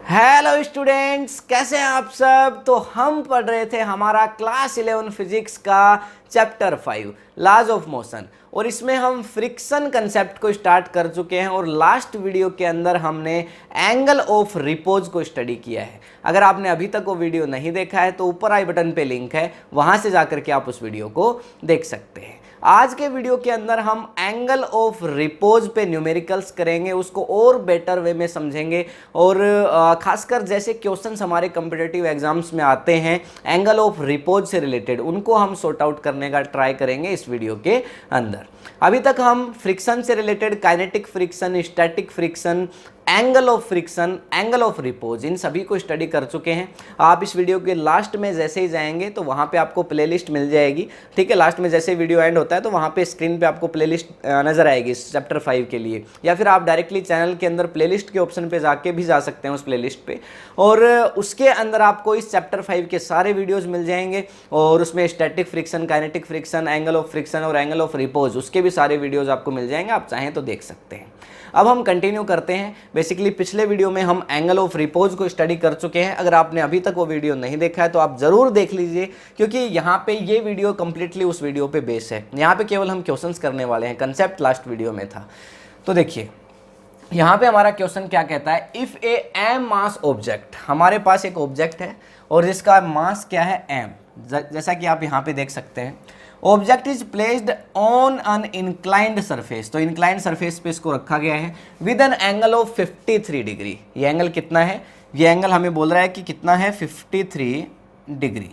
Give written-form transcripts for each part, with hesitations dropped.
Hello students, कैसे हैं आप सब। तो हम पढ़ रहे थे हमारा क्लास 11 फिजिक्स का चैप्टर 5 लॉज ऑफ मोशन, और इसमें हम फ्रिक्शन कंसेप्ट को स्टार्ट कर चुके हैं। और लास्ट वीडियो के अंदर हमने एंगल ऑफ रिपोज को स्टडी किया है। अगर आपने अभी तक वो वीडियो नहीं देखा है तो ऊपर आई बटन पे लिंक है, वहां से जाकर के आप उस वीडियो को देख सकते हैं। आज के वीडियो के अंदर हम एंगल ऑफ रिपोज पे न्यूमेरिकल्स करेंगे, उसको और बेटर वे में समझेंगे। और खासकर जैसे क्वेश्चंस हमारे कॉम्पिटिटिव एग्जाम्स में आते हैं एंगल ऑफ रिपोज से रिलेटेड, उनको हम सॉर्ट आउट करने का ट्राई करेंगे इस वीडियो के अंदर। अभी तक हम फ्रिक्शन से related kinetic friction, static friction, angle of friction, angle of repose, इन सभी को स्टडी कर चुके हैं। आप इस वीडियो के लास्ट में जैसे ही जाएंगे तो वहाँ पे आपको प्लेलिस्ट मिल जाएगी, ठीक है। लास्ट में जैसे वीडियो एंड होता है तो वहाँ पे स्क्रीन पे आपको प्लेलिस्ट नजर आएगी इस चैप्टर 5 के लिए, या फिर आप डायरेक्टली चैनल के अंदर प्लेलिस्ट के ऑप्शन पे जाके भी जा सकते हैं उस प्लेलिस्ट पे, और उसके अंदर आपको इस चैप्टर 5 के सारे वीडियोज़ मिल जाएंगे। और उसमें static friction, kinetic friction, angle of friction और एंगल ऑफ रिपोज, उसके भी सारे वीडियोज़ आपको मिल जाएंगे, आप चाहें तो देख सकते हैं। अब हम कंटिन्यू करते हैं। बेसिकली पिछले वीडियो में हम एंगल ऑफ रिपोज को स्टडी कर चुके हैं। अगर आपने अभी तक वो वीडियो नहीं देखा है तो आप ज़रूर देख लीजिए, क्योंकि यहाँ पे ये वीडियो कंप्लीटली उस वीडियो पे बेस है। यहाँ पे केवल हम क्वेश्चंस करने वाले हैं, कंसेप्ट लास्ट वीडियो में था। तो देखिए यहाँ पे हमारा क्वेश्चन क्या कहता है, if a M mass object, हमारे पास एक ऑब्जेक्ट है और जिसका मास क्या है एम, जैसा कि आप यहाँ पे देख सकते हैं। Object is placed on an inclined surface, तो इंक्लाइंड सरफेस पे इसको रखा गया है with N angle of 53 degree. ये एंगल कितना है, ये एंगल हमें बोल रहा है कि कितना है 53 डिग्री।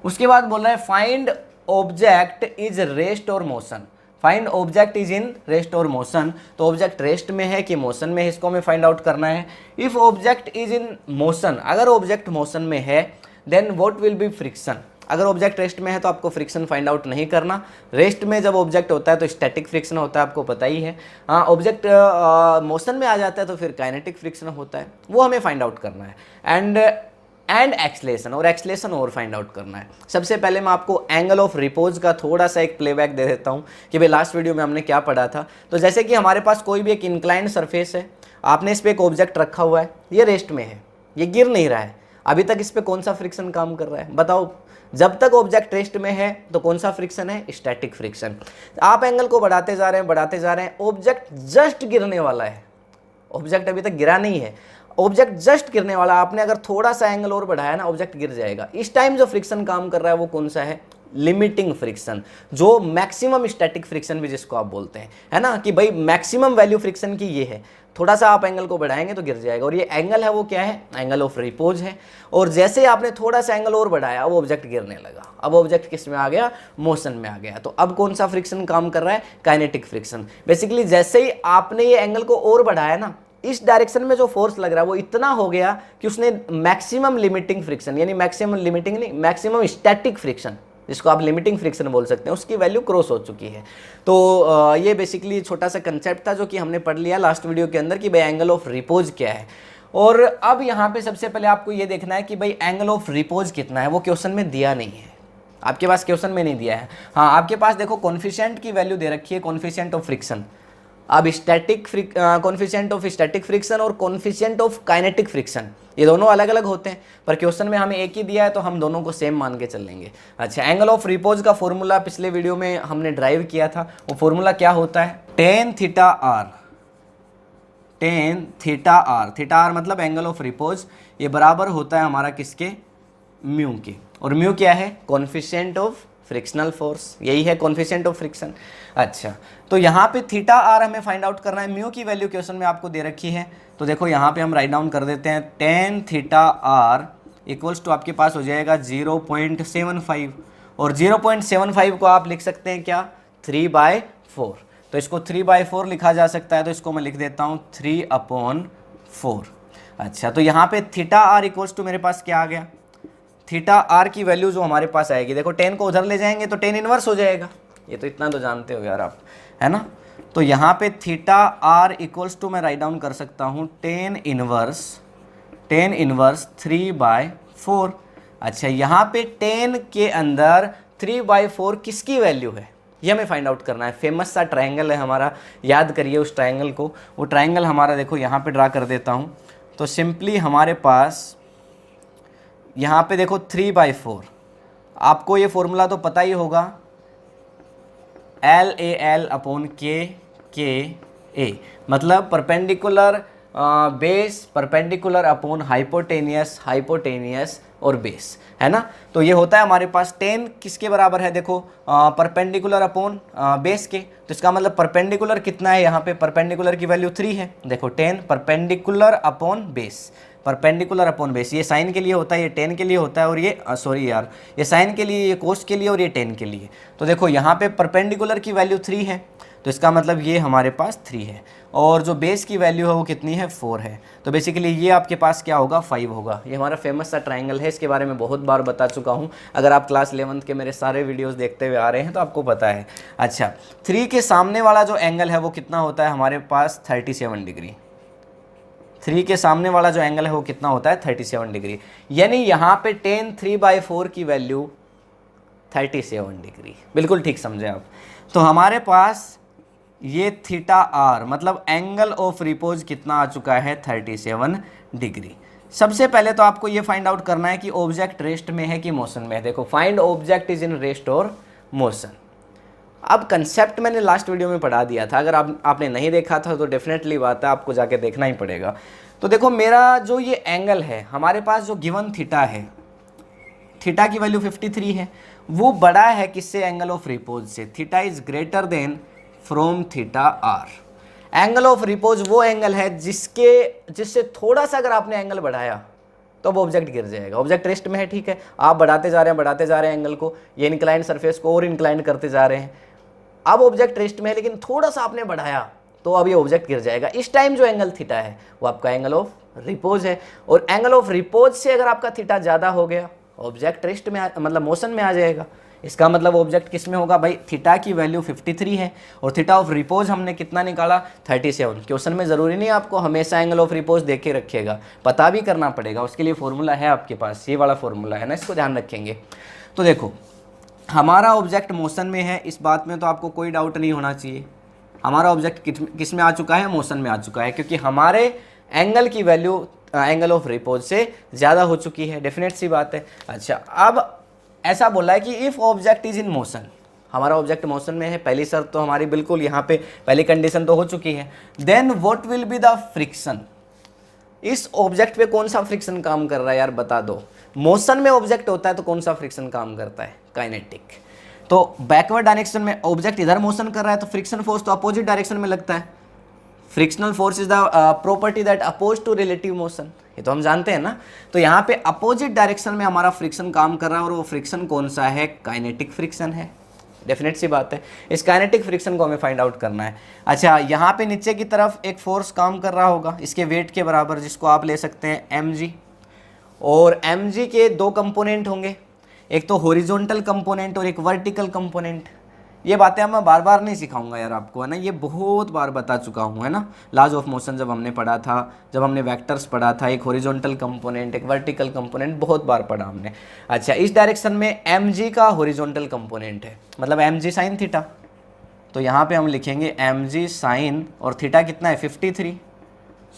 उसके बाद बोल रहा है फाइंड ऑब्जेक्ट इज रेस्ट और motion, find object is in rest और मोशन। तो ऑब्जेक्ट रेस्ट में है कि मोशन में है, इसको हमें फाइंड आउट करना है। If object is in motion, अगर ऑब्जेक्ट मोशन में है then what will be friction. अगर ऑब्जेक्ट रेस्ट में है तो आपको फ्रिक्शन फाइंड आउट नहीं करना। रेस्ट में जब ऑब्जेक्ट होता है तो स्टैटिक फ्रिक्शन होता है, आपको पता ही है। हाँ, ऑब्जेक्ट मोशन में आ जाता है तो फिर काइनेटिक फ्रिक्शन होता है, वो हमें फाइंड आउट करना है। एंड एक्सलेशन, और एक्सलेशन और फाइंड आउट करना है। सबसे पहले मैं आपको एंगल ऑफ रिपोज का थोड़ा सा एक प्लेबैक दे देता हूँ कि भाई लास्ट वीडियो में हमने क्या पढ़ा था। तो जैसे कि हमारे पास कोई भी एक इंक्लाइंड सरफेस है, आपने इस पर एक ऑब्जेक्ट रखा हुआ है, ये रेस्ट में है, ये गिर नहीं रहा है। अभी तक इस पर कौन सा फ्रिक्शन काम कर रहा है बताओ। जब तक ऑब्जेक्ट रेस्ट में है तो कौन सा फ्रिक्शन है, स्टैटिक फ्रिक्शन। आप एंगल को बढ़ाते जा रहे हैं, बढ़ाते जा रहे हैं, ऑब्जेक्ट जस्ट गिरने वाला है, ऑब्जेक्ट अभी तक गिरा नहीं है, ऑब्जेक्ट जस्ट गिरने वाला। आपने अगर थोड़ा सा एंगल और बढ़ाया ना, ऑब्जेक्ट गिर जाएगा। इस टाइम जो फ्रिक्शन काम कर रहा है वो कौन सा है, लिमिटिंग फ्रिक्शन, जो मैक्सिमम स्टैटिक फ्रिक्शन भी जिसको आप बोलते हैं, है ना, कि भाई मैक्सिमम वैल्यू फ्रिक्शन की ये है। थोड़ा सा आप एंगल को बढ़ाएंगे तो गिर जाएगा, और ये एंगल है वो क्या है, एंगल ऑफ रिपोज है। और जैसे आपने थोड़ा सा एंगल और बढ़ाया, अब ऑब्जेक्ट गिरने लगा, अब ऑब्जेक्ट किस में आ गया, मोशन में आ गया। तो अब कौन सा फ्रिक्शन काम कर रहा है, काइनेटिक फ्रिक्शन। बेसिकली जैसे ही आपने ये एंगल को और बढ़ाया ना, इस डायरेक्शन में जो फोर्स लग रहा है वो इतना हो गया कि उसने मैक्सिमम लिमिटिंग फ्रिक्शन, यानी मैक्सिमम लिमिटिंग नहीं, मैक्सिमम स्टैटिक फ्रिक्शन, जिसको आप लिमिटिंग फ्रिक्शन बोल सकते हैं, उसकी वैल्यू क्रॉस हो चुकी है। तो ये बेसिकली छोटा सा कंसेप्ट था जो कि हमने पढ़ लिया लास्ट वीडियो के अंदर कि भाई एंगल ऑफ रिपोज क्या है। और अब यहाँ पे सबसे पहले आपको ये देखना है कि भाई एंगल ऑफ रिपोज कितना है, वो क्वेश्चन में दिया नहीं है, आपके पास क्वेश्चन में नहीं दिया है। हाँ, आपके पास देखो कॉन्फिशिएंट की वैल्यू दे रखी है, कॉन्फिशिएंट ऑफ फ्रिक्शन। अब कॉन्फिशिएंट ऑफ स्टैटिक फ्रिक्शन और कॉन्फिशिएंट ऑफ काइनेटिक फ्रिक्शन, ये दोनों अलग अलग होते हैं, पर क्वेश्चन में हमें एक ही दिया है तो हम दोनों को सेम मान के चलेंगे। अच्छा, एंगल ऑफ रिपोज का फॉर्मूला पिछले वीडियो में हमने ड्राइव किया था, वो फॉर्मूला क्या होता है, tan theta R. Tan theta R, theta R मतलब एंगल ऑफ रिपोज, ये बराबर होता है हमारा किसके, म्यू के। और म्यू क्या है, कॉन्फिशिएंट ऑफ फ्रिक्शनल फोर्स, यही है कॉन्फिशिएंट ऑफ फ्रिक्शन। अच्छा, तो यहाँ पे थीटा आर हमें फाइंड आउट करना है, म्यू की वैल्यू क्वेश्चन में आपको दे रखी है। तो देखो यहाँ पे हम राइट डाउन कर देते हैं, tan theta R equals to आपके पास हो जाएगा 0.75, और 0.75 को आप लिख सकते हैं क्या, 3/4। तो इसको 3/4 लिखा जा सकता है, तो इसको मैं लिख देता हूँ 3/4। अच्छा, तो यहाँ पे थीटा आर इक्वल्स टू मेरे पास क्या आ गया, थीटा आर की वैल्यू जो हमारे पास आएगी, देखो 10 को उधर ले जाएंगे तो 10 इनवर्स हो जाएगा, ये तो इतना तो जानते हो यार आप, है ना। तो यहाँ पे थीटा आर इक्वल्स टू मैं राइट डाउन कर सकता हूँ 10 इनवर्स 3/4। अच्छा, यहाँ पे 10 के अंदर 3/4 किसकी वैल्यू है, ये हमें फाइंड आउट करना है। फेमस सा ट्रायंगल है हमारा, याद करिए उस ट्रायंगल को। वो ट्रायंगल हमारा देखो यहाँ पे ड्रा कर देता हूँ, तो सिंपली हमारे पास यहाँ पे देखो 3/4, आपको ये फॉर्मूला तो पता ही होगा, LAL/K मतलब perpendicular base perpendicular upon hypotenuse और बेस, है ना। तो ये होता है हमारे पास 10 किसके बराबर है, देखो परपेंडिकुलर अपॉन बेस के। तो इसका मतलब परपेंडिकुलर कितना है, यहाँ पे परपेंडिकुलर की वैल्यू 3 है। देखो 10 perpendicular upon base, perpendicular upon base, ये साइन के लिए होता है, ये 10 के लिए होता है, और ये सॉरी यार, ये साइन के लिए, ये कोस के लिए, और ये 10 के लिए। तो देखो यहाँ पे परपेंडिकुलर की वैल्यू 3 है, तो इसका मतलब ये हमारे पास 3 है, और जो बेस की वैल्यू है वो कितनी है, 4 है। तो बेसिकली ये आपके पास क्या होगा, 5 होगा। ये हमारा फेमस सा ट्राइंगल है, इसके बारे में बहुत बार बता चुका हूँ। अगर आप क्लास 11th के मेरे सारे वीडियोस देखते हुए आ रहे हैं तो आपको पता है। अच्छा, 3 के सामने वाला जो एंगल है वो कितना होता है हमारे पास, 37 डिग्री। 3 के सामने वाला जो एंगल है वो कितना होता है, 37 डिग्री। यानी यहाँ पे 10 3/4 की वैल्यू 37 डिग्री। बिल्कुल ठीक समझे आप। तो हमारे पास ये थीटा आर मतलब एंगल ऑफ रिपोज कितना आ चुका है, 37 डिग्री। सबसे पहले तो आपको ये फाइंड आउट करना है कि ऑब्जेक्ट रेस्ट में है कि मोशन में है। देखो, find object is in rest और मोशन। अब कंसेप्ट मैंने लास्ट वीडियो में पढ़ा दिया था, अगर आपने नहीं देखा था तो डेफिनेटली बात है, आपको जाके देखना ही पड़ेगा। तो देखो, मेरा जो ये एंगल है, हमारे पास जो गिवन थीटा है, थीटा की वैल्यू 53 है, वो बड़ा है किससे, एंगल ऑफ रिपोज से। Theta is greater than from theta R. Angle of repose वो एंगल है जिससे थोड़ा सा अगर आपने एंगल बढ़ाया तो अब ऑब्जेक्ट गिर जाएगा। ऑब्जेक्ट रेस्ट में है, ठीक है, आप बढ़ाते जा रहे हैं एंगल को, ये इंक्लाइंड सरफेस को और इंक्लाइंड करते जा रहे हैं। अब ऑब्जेक्ट रेस्ट में है, लेकिन थोड़ा सा आपने बढ़ाया तो अब ये ऑब्जेक्ट गिर जाएगा। इस टाइम जो एंगल थीटा है वो आपका एंगल ऑफ रिपोज है, और एंगल ऑफ रिपोज से अगर आपका थीटा ज़्यादा हो गया, ऑब्जेक्ट रेस्ट में मतलब मोशन में आ जाएगा। इसका मतलब ऑब्जेक्ट किस में होगा भाई, थीटा की वैल्यू 53 है और थीटा ऑफ रिपोज हमने कितना निकाला, 37। क्वेश्चन में ज़रूरी नहीं आपको हमेशा एंगल ऑफ रिपोज देख के रखिएगा, पता भी करना पड़ेगा, उसके लिए फॉर्मूला है आपके पास, ये वाला फॉर्मूला है ना, इसको ध्यान रखेंगे। तो देखो, हमारा ऑब्जेक्ट मोशन में है, इस बात में तो आपको कोई डाउट नहीं होना चाहिए। हमारा ऑब्जेक्ट किस में आ चुका है, मोशन में आ चुका है, क्योंकि हमारे एंगल की वैल्यू एंगल ऑफ रिपोज से ज़्यादा हो चुकी है, डेफिनेट सी बात है। अच्छा, अब ऐसा बोला है कि if object is in motion, हमारा ऑब्जेक्ट मोशन में है, पहली शर्त तो हमारी बिल्कुल यहाँ पे पहली कंडीशन तो हो चुकी है। Then what will be the friction, इस ऑब्जेक्ट पे कौन सा फ्रिक्शन काम कर रहा है यार, बता दो। मोशन में ऑब्जेक्ट होता है तो कौन सा फ्रिक्शन काम करता है, काइनेटिक। तो बैकवर्ड डायरेक्शन में ऑब्जेक्ट इधर मोशन कर रहा है तो फ्रिक्शन फोर्स तो अपोजिट डायरेक्शन में लगता है। Frictional force is the property that oppose to relative motion, ये तो हम जानते हैं ना। तो यहाँ पे अपोजिट डायरेक्शन में हमारा फ्रिक्शन काम कर रहा है, और वो फ्रिक्शन कौन सा है, काइनेटिक फ्रिक्शन है। डेफिनेट सी बात है, इस काइनेटिक फ्रिक्शन को हमें फाइंड आउट करना है। अच्छा, यहाँ पे नीचे की तरफ एक फोर्स काम कर रहा होगा इसके वेट के बराबर, जिसको आप ले सकते हैं mg, और mg के 2 कंपोनेंट होंगे, एक तो हॉरिजॉन्टल कंपोनेंट और एक वर्टिकल कंपोनेंट। ये बातें मैं बार बार नहीं सिखाऊंगा यार आपको, है ना, ये बहुत बार बता चुका हूँ, है ना। लॉज ऑफ मोशन जब हमने पढ़ा था, जब हमने वेक्टर्स पढ़ा था, एक हॉरिजॉन्टल कंपोनेंट एक वर्टिकल कंपोनेंट बहुत बार पढ़ा हमने। अच्छा, इस डायरेक्शन में mg का हॉरिजॉन्टल कंपोनेंट है, मतलब mg साइन थीटा। तो यहाँ पे हम लिखेंगे mg साइन, और थीटा कितना है 53,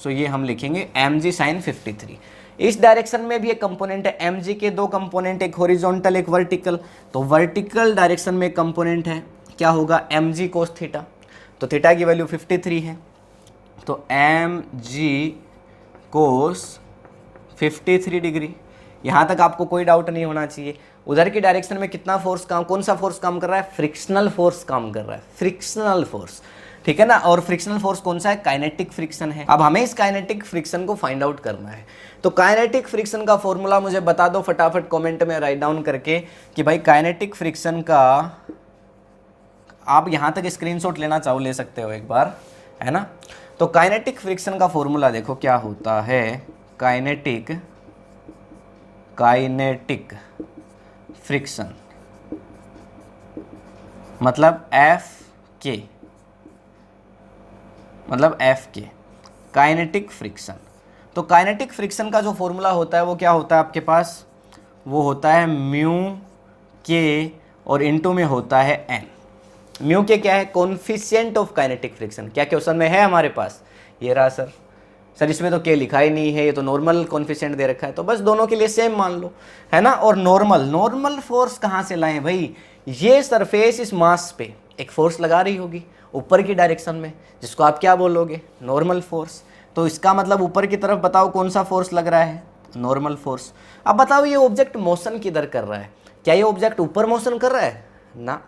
सो ये हम लिखेंगे mg साइन 53। इस डायरेक्शन में भी एक कंपोनेंट है, mg के 2 कंपोनेंट, एक हॉरिजॉन्टल एक वर्टिकल। तो वर्टिकल डायरेक्शन में कंपोनेंट है, क्या होगा, mg कोस थीटा। तो थीटा की वैल्यू 53 है, तो mg कोस 53 डिग्री। यहाँ तक आपको कोई डाउट नहीं होना चाहिए। उधर की डायरेक्शन में कितना फोर्स काम, कौन सा फोर्स काम कर रहा है, फ्रिक्शनल फोर्स काम कर रहा है, फ्रिक्शनल फोर्स, ठीक है ना। और फ्रिक्शनल फोर्स कौन सा है, काइनेटिक फ्रिक्शन है। अब हमें इस काइनेटिक फ्रिक्शन को फाइंड आउट करना है। तो काइनेटिक फ्रिक्शन का फॉर्मूला मुझे बता दो फटाफट कमेंट में राइट डाउन करके कि भाई काइनेटिक फ्रिक्शन का, आप यहाँ तक स्क्रीनशॉट लेना चाहो ले सकते हो एक बार, है ना। तो काइनेटिक फ्रिक्शन का फॉर्मूला देखो क्या होता है, काइनेटिक फ्रिक्शन मतलब एफ के काइनेटिक फ्रिक्शन। तो काइनेटिक फ्रिक्शन का जो फॉर्मूला होता है वो क्या होता है आपके पास, वो होता है म्यू के और इनटू में होता है एन। म्यू के क्या है, कोएफिशिएंट ऑफ काइनेटिक फ्रिक्शन। क्या क्वेश्चन में है हमारे पास, ये रहा सर, सर इसमें तो के लिखा ही नहीं है, ये तो नॉर्मल कॉन्फिशिएंट दे रखा है, तो बस दोनों के लिए सेम मान लो, है ना। और नॉर्मल फोर्स कहाँ से लाएं भाई, ये सरफेस इस मास पे एक फोर्स लगा रही होगी ऊपर की डायरेक्शन में, जिसको आप क्या बोलोगे, नॉर्मल फोर्स। तो इसका मतलब ऊपर की तरफ बताओ कौन सा फोर्स लग रहा है, नॉर्मल फोर्स। अब बताओ ये ऑब्जेक्ट मोशन किधर कर रहा है, क्या ये ऑब्जेक्ट ऊपर मोशन कर रहा है ना,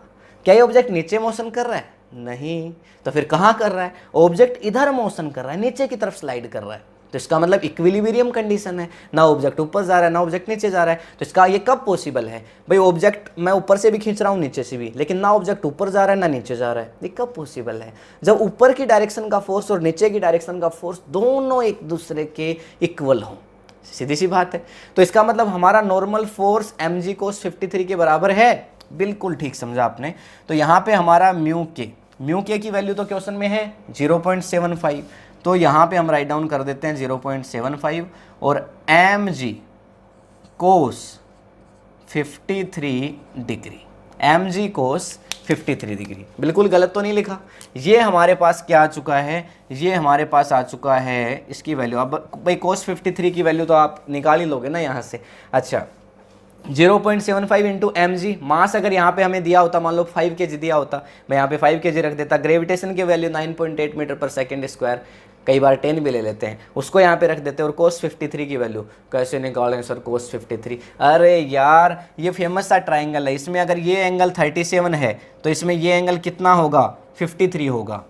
क्या ये ऑब्जेक्ट नीचे मोशन कर रहा है, नहीं, तो फिर कहाँ कर रहा है, ऑब्जेक्ट इधर मोशन कर रहा है, नीचे की तरफ स्लाइड कर रहा है। तो इसका मतलब इक्विलिब्रियम कंडीशन है, ना ऑब्जेक्ट ऊपर जा रहा है ना ऑब्जेक्ट नीचे जा रहा है। तो इसका ये कब पॉसिबल है भाई, ऑब्जेक्ट मैं ऊपर से भी खींच रहा हूँ नीचे से भी, लेकिन ना ऑब्जेक्ट ऊपर जा रहा है ना नीचे जा रहा है, ये कब पॉसिबल है, जब ऊपर की डायरेक्शन का फोर्स और नीचे की डायरेक्शन का फोर्स दोनों एक दूसरे के इक्वल हों। सीधी सी बात है। तो इसका मतलब हमारा नॉर्मल फोर्स mg cos 53 के बराबर है, बिल्कुल ठीक समझा आपने। तो यहाँ पे हमारा म्यू के की वैल्यू तो क्वेश्चन में है 0.75, तो यहाँ पे हम राइट डाउन कर देते हैं 0.75 और mg cos 53 degree, mg cos 53 degree, बिल्कुल गलत तो नहीं लिखा। ये हमारे पास क्या आ चुका है, ये हमारे पास आ चुका है इसकी वैल्यू। अब भाई cos 53 की वैल्यू तो आप निकाल ही लोगे ना यहाँ से। अच्छा 0.75 इंटू mg, मास अगर यहाँ पे हमें दिया होता, मान लो 5 kg दिया होता, मैं यहाँ पे 5 kg रख देता। ग्रेविटेशन की वैल्यू 9.8 मीटर पर सेकेंड स्क्वायर, कई बार 10 भी ले लेते हैं, उसको यहाँ पे रख देते हैं। और cos 53 की वैल्यू कैसे निकालें सर cos 53, अरे यार ये फेमस सा ट्राइंगल है, इसमें अगर ये एंगल 37 है तो इसमें ये एंगल कितना होगा, 53 होगा।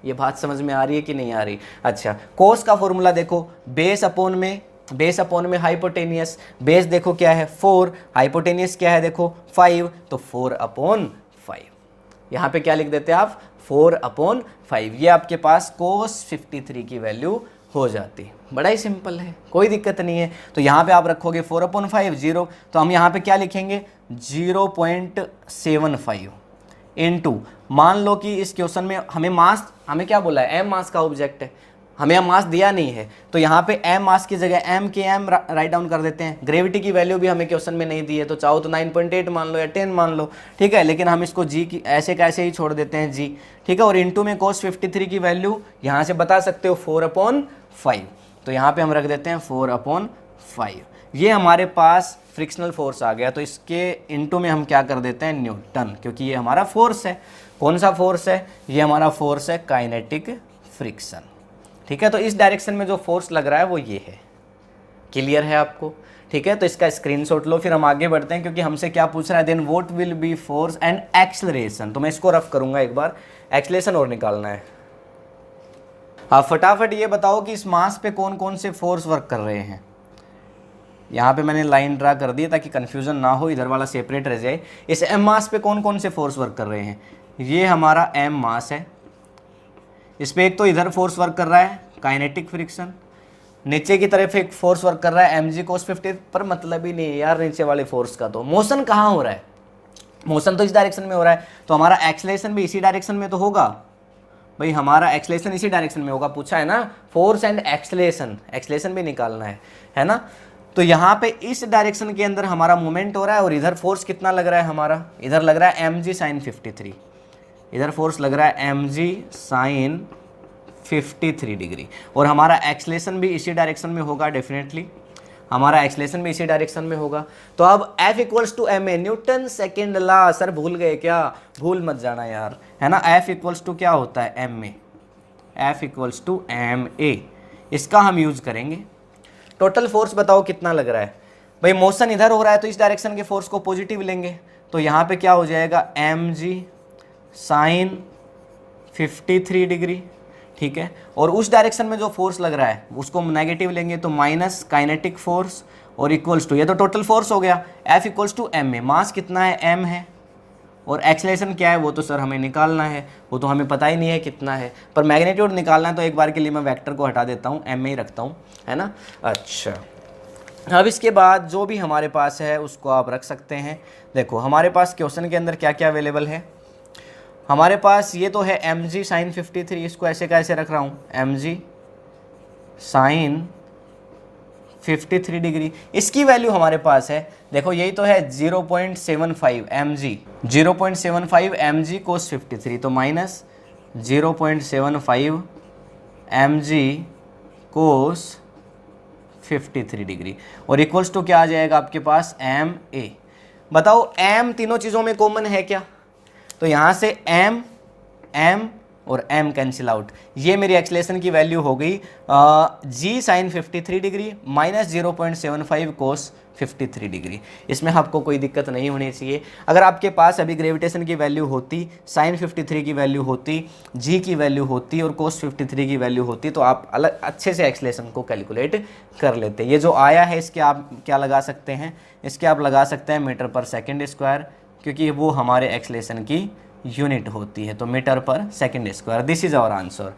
ये बात समझ में आ रही है कि नहीं आ रही। अच्छा cos का फॉर्मूला देखो, बेस अपॉन में हाइपोटेनियस, बेस देखो क्या है 4, हाइपोटेनियस क्या है देखो 5, तो 4/5। यहाँ पे क्या लिख देते हैं आप, 4/5। ये आपके पास cos 53 की वैल्यू हो जाती, बड़ा ही सिंपल है, कोई दिक्कत नहीं है। तो यहाँ पे आप रखोगे 4/5 0, तो हम यहाँ पे क्या लिखेंगे 0.75 इंटू, मान लो कि इस क्वेश्चन में हमें क्या बोला है, m मास का ऑब्जेक्ट है, हमें मास दिया नहीं है, तो यहाँ पे m मास की जगह m के m राइट डाउन कर देते हैं। ग्रेविटी की वैल्यू भी हमें क्वेश्चन में नहीं दी है, तो चाहो तो 9.8 मान लो या 10 मान लो, ठीक है, लेकिन हम इसको g की ऐसे कैसे ही छोड़ देते हैं g, ठीक है। और इंटू में cos 53 की वैल्यू यहाँ से बता सकते हो 4/5, तो यहाँ पे हम रख देते हैं 4/5। ये हमारे पास फ्रिक्शनल फोर्स आ गया, तो इसके इंटू में हम क्या कर देते हैं न्यूटन, क्योंकि ये हमारा फोर्स है। कौन सा फोर्स है, ये हमारा फोर्स है काइनेटिक फ्रिक्शन, ठीक है। तो इस डायरेक्शन में जो फोर्स लग रहा है वो ये है, क्लियर है आपको, ठीक है। तो इसका स्क्रीनशॉट लो, फिर हम आगे बढ़ते हैं, क्योंकि हमसे क्या पूछ रहा है, then what will be force and acceleration. तो मैं इसको रफ करूंगा एक बार, एक्सेलरेशन और निकालना है। आप फटाफट ये बताओ कि इस मास पे कौन कौन से फोर्स वर्क कर रहे हैं। यहाँ पे मैंने लाइन ड्रा कर दी ताकि कंफ्यूजन ना हो, इधर वाला सेपरेट रह जाए। इस m मास पे कौन कौन से फोर्स वर्क कर रहे हैं, ये हमारा m मास है, इस पे एक तो इधर फोर्स वर्क कर रहा है काइनेटिक फ्रिक्शन, नीचे की तरफ एक फोर्स वर्क कर रहा है mg cos 50, पर मतलब ही नहीं है यार नीचे वाले फोर्स का। तो मोशन कहाँ हो रहा है, मोशन तो इस डायरेक्शन में हो रहा है, तो हमारा एक्सेलरेशन भी इसी डायरेक्शन में तो होगा भाई, हमारा एक्सेलरेशन इसी डायरेक्शन में होगा। पूछा है ना फोर्स एंड एक्सेलरेशन भी निकालना है ना। तो यहाँ पे इस डायरेक्शन के अंदर हमारा मूवमेंट हो रहा है, और इधर फोर्स कितना लग रहा है हमारा, इधर लग रहा है mg sin 53, इधर फोर्स लग रहा है mg sin 53 डिग्री, और हमारा एक्सेलरेशन भी इसी डायरेक्शन में होगा, डेफिनेटली हमारा एक्सेलरेशन भी इसी डायरेक्शन में होगा। तो अब F equals to ma, Newton second law, sir भूल गए क्या, भूल मत जाना यार, है ना। F इक्वल्स टू क्या होता है ma, F equals to ma, इसका हम यूज करेंगे। टोटल फोर्स बताओ कितना लग रहा है भाई, मोशन इधर हो रहा है तो इस डायरेक्शन के फोर्स को पॉजिटिव लेंगे, तो यहाँ पे क्या हो जाएगा mg sin 53 डिग्री, ठीक है। और उस डायरेक्शन में जो फोर्स लग रहा है उसको नेगेटिव लेंगे, तो माइनस काइनेटिक फोर्स और इक्वल्स टू, ये तो टोटल फोर्स हो गया। F इक्वल्स टू ma, मास कितना है m है, और एक्सेलरेशन क्या है वो तो सर हमें निकालना है, वो तो हमें पता ही नहीं है कितना है, पर मैग्नीट्यूड निकालना है। तो एक बार के लिए मैं वेक्टर को हटा देता हूँ, ma ही रखता हूँ, है ना। अच्छा अब इसके बाद जो भी हमारे पास है उसको आप रख सकते हैं। देखो हमारे पास क्वेश्चन के अंदर क्या क्या अवेलेबल है, हमारे पास ये तो है mg sin 53, इसको ऐसे कैसे रख रहा हूँ mg sin 53 डिग्री, इसकी वैल्यू हमारे पास है, देखो यही तो है 0.75 mg cos 53, तो माइनस 0.75 mg कोस 53 डिग्री और इक्वल्स टू क्या आ जाएगा आपके पास एम ए। बताओ एम तीनों चीज़ों में कॉमन है क्या? तो यहाँ से एम एम और m कैंसिल आउट, ये मेरी एक्सलेशन की वैल्यू हो गई g साइन 53 डिग्री माइनस 0.75 कोस 53 डिग्री। इसमें आपको कोई दिक्कत नहीं होनी चाहिए। अगर आपके पास अभी ग्रेविटेशन की वैल्यू होती, साइन 53 की वैल्यू होती, g की वैल्यू होती और कोस 53 की वैल्यू होती तो आप अलग अच्छे से एक्सलेशन को कैलकुलेट कर लेते। ये जो आया है इसके आप क्या लगा सकते हैं, इसके आप लगा सकते हैं मीटर पर सेकेंड स्क्वायर, क्योंकि वो हमारे एक्सलेशन की यूनिट होती है, तो मीटर पर second square. This is our answer.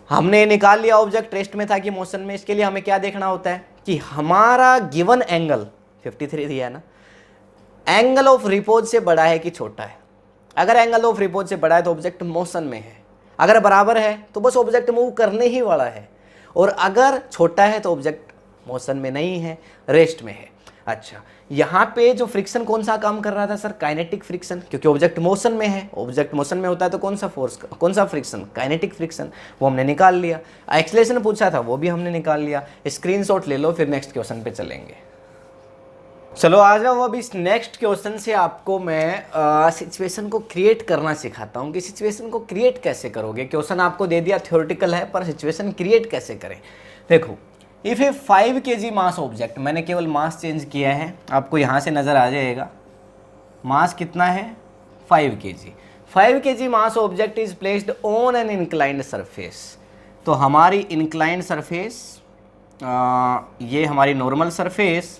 हमने निकाल लिया ऑब्जेक्ट रेस्ट में था कि मोशन में। इसके लिए हमें क्या देखना होता है कि हमारा गिवन एंगल 53 दिया है ना, एंगल ऑफ रिपोज से बड़ा है कि छोटा है। अगर एंगल ऑफ रिपोज से बड़ा है तो ऑब्जेक्ट मोशन में है, अगर बराबर है तो बस ऑब्जेक्ट मूव करने ही वाला है, और अगर छोटा है तो ऑब्जेक्ट मोशन में नहीं है, रेस्ट में है। अच्छा, यहाँ पे जो फ्रिक्शन कौन सा काम कर रहा था सर? काइनेटिक फ्रिक्शन, क्योंकि ऑब्जेक्ट मोशन में है। ऑब्जेक्ट मोशन में होता है तो कौन सा फोर्स, कौन सा फ्रिक्शन? Kinetic friction. वो हमने निकाल लिया। एक्सलेशन पूछा था, वो भी हमने निकाल लिया। स्क्रीनशॉट ले लो, फिर नेक्स्ट क्वेश्चन पे चलेंगे। चलो आ जाओ, अब इस नेक्स्ट क्वेश्चन से आपको मैं सिचुएशन को क्रिएट करना सिखाता हूँ कि सिचुएशन को क्रिएट कैसे करोगे। क्वेश्चन आपको दे दिया थ्योरेटिकल है, पर सिचुएशन क्रिएट कैसे करें। देखो, if A 5 kg mass object, मैंने केवल मास चेंज किया है, आपको यहाँ से नज़र आ जाएगा मास कितना है 5 kg। 5 kg mass object is placed on an inclined surface. तो हमारी इंक्लाइंड सरफेस, ये हमारी नॉर्मल सरफेस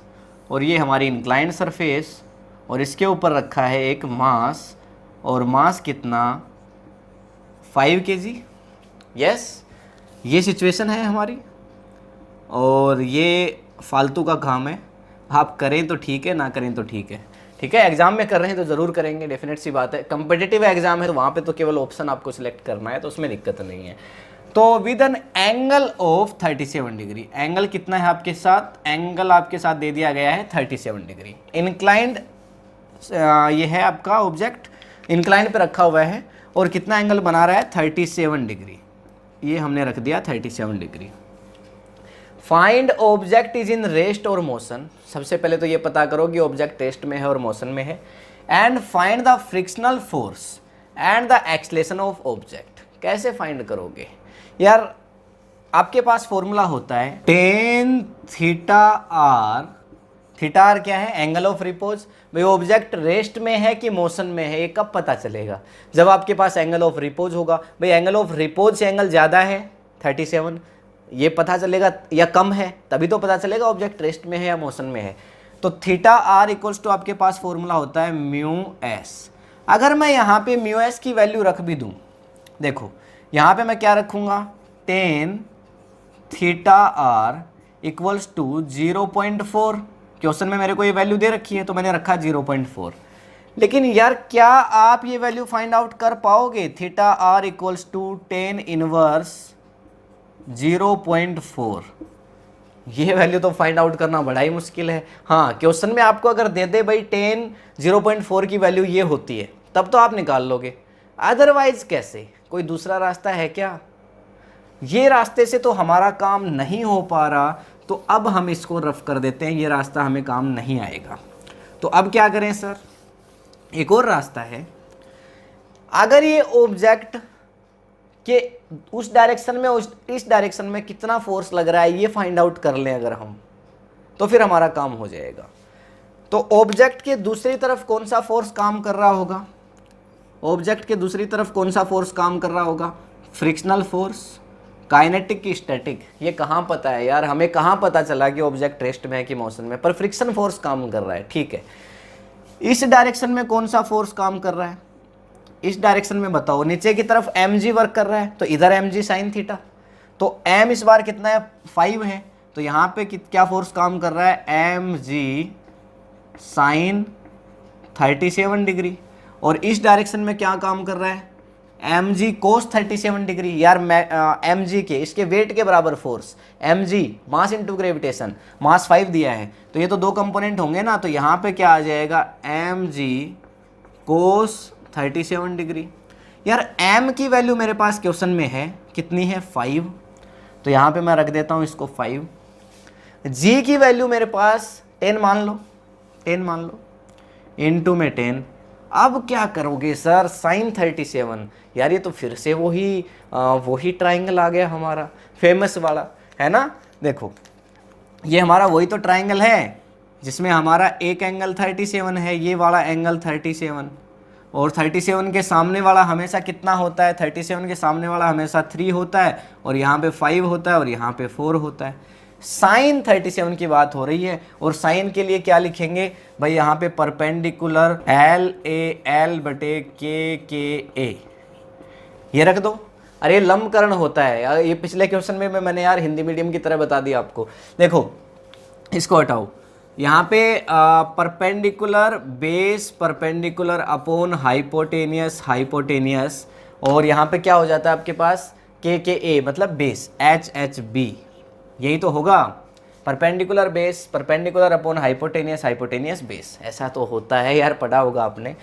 और ये हमारी इंक्लाइंड सरफेस, और इसके ऊपर रखा है एक मास, और मास कितना 5 kg। यस, ये सिचुएशन है हमारी, और ये फालतू का काम है। आप करें तो ठीक है, ना करें तो ठीक है। ठीक है, एग्जाम में कर रहे हैं तो ज़रूर करेंगे, डेफिनेट सी बात है। कंपिटिटिव एग्जाम है तो वहाँ पे तो केवल ऑप्शन आपको सिलेक्ट करना है, तो उसमें दिक्कत नहीं है। तो with N angle of 37 degree, angle कितना है आपके साथ? एंगल आपके साथ दे दिया गया है 37 डिग्री। इंक्लाइंड ये है आपका ऑब्जेक्ट, इंक्लाइंड पे रखा हुआ है, और कितना एंगल बना रहा है 37 डिग्री। ये हमने रख दिया 37 degree. Find object is in rest और मोशन। सबसे पहले तो ये पता करो कि ऑब्जेक्ट रेस्ट में है और मोशन में है। And find the frictional force and the acceleration of object. कैसे फाइंड करोगे यार? आपके पास फॉर्मूला होता है tan theta R. Theta R क्या है? Angle of repose. भाई ऑब्जेक्ट रेस्ट में है कि मोशन में है, ये कब पता चलेगा? जब आपके पास एंगल ऑफ रिपोज होगा। भाई एंगल ऑफ रिपोज से एंगल ज़्यादा है 37, ये पता चलेगा, या कम है, तभी तो पता चलेगा ऑब्जेक्ट रेस्ट में है या मोशन में है। तो थीटा आर इक्वल्स टू आपके पास फॉर्मूला होता है म्यू एस। अगर मैं यहाँ पे म्यू एस की वैल्यू रख भी दूँ, देखो यहाँ पे मैं क्या रखूँगा, tan theta R equals to 0.4। Question में मेरे को ये वैल्यू दे रखी है तो मैंने रखा 0.4। लेकिन यार क्या आप ये वैल्यू फाइंड आउट कर पाओगे? Theta R equals to 10 inverse 0.4। ये वैल्यू तो फाइंड आउट करना बड़ा ही मुश्किल है। हाँ, क्वेश्चन में आपको अगर दे दे भाई 10 0.4 की वैल्यू ये होती है, तब तो आप निकाल लोगे। अदरवाइज कैसे? कोई दूसरा रास्ता है क्या? ये रास्ते से तो हमारा काम नहीं हो पा रहा, तो अब हम इसको रफ कर देते हैं। ये रास्ता हमें काम नहीं आएगा। तो अब क्या करें सर? एक और रास्ता है। अगर ये ऑब्जेक्ट के उस डायरेक्शन में इस डायरेक्शन में कितना फोर्स लग रहा है ये फाइंड आउट कर लें अगर हम, तो फिर हमारा काम हो जाएगा। तो ऑब्जेक्ट के दूसरी तरफ कौन सा फोर्स काम कर रहा होगा? ऑब्जेक्ट के दूसरी तरफ कौन सा फोर्स काम कर रहा होगा? फ्रिक्शनल फोर्स, काइनेटिक की स्टैटिक। ये कहाँ पता है यार? हमें कहाँ पता चला कि ऑब्जेक्ट रेस्ट में है कि मोशन में? पर फ्रिक्शन फोर्स काम कर रहा है। ठीक है, इस डायरेक्शन में कौन सा फोर्स काम कर रहा है? इस डायरेक्शन में बताओ। नीचे की तरफ mg वर्क कर रहा है, तो इधर mg साइन थीटा। तो m इस बार कितना है? 5 है। तो यहाँ पे क्या फोर्स काम कर रहा है? mg sine 37 degree. और इस डायरेक्शन में क्या काम कर रहा है? mg cos 37 degree. यार mg के इसके वेट के बराबर force, mg mass into gravitation, mass 5 दिया है, तो ये तो दो कंपोनेंट होंगे ना। तो यहाँ पे क्या आ जाएगा? mg cos 37 degree. यार m की वैल्यू मेरे पास क्वेश्चन में है कितनी है? 5। तो यहाँ पे मैं रख देता हूँ इसको 5। जी की वैल्यू मेरे पास 10 मान लो, 10 मान लो, इनटू में 10। अब क्या करोगे सर, साइन 37। यार ये तो फिर से वही ट्राइंगल आ गया हमारा फेमस वाला, है ना। देखो ये हमारा वही तो ट्राइंगल है जिसमें हमारा एक एंगल 37 है, ये वाला एंगल 37, और 37 के सामने वाला हमेशा कितना होता है, 37 के सामने वाला हमेशा 3 होता है, और यहाँ पे 5 होता है, और यहाँ पे 4 होता है। साइन 37 की बात हो रही है, और साइन के लिए क्या लिखेंगे भाई, यहाँ पे परपेंडिकुलर LAL बटे KKA ये रख दो। अरे लंबकरण होता है यार, ये पिछले क्वेश्चन में मैंने यार हिंदी मीडियम की तरह बता दिया आपको। देखो इसको हटाओ, यहाँ पे perpendicular base perpendicular upon hypotenuse, और यहाँ पे क्या हो जाता है आपके पास KKA मतलब बेस HHB, यही तो होगा, perpendicular base perpendicular upon hypotenuse base, ऐसा तो होता है यार, पढ़ा होगा आपने।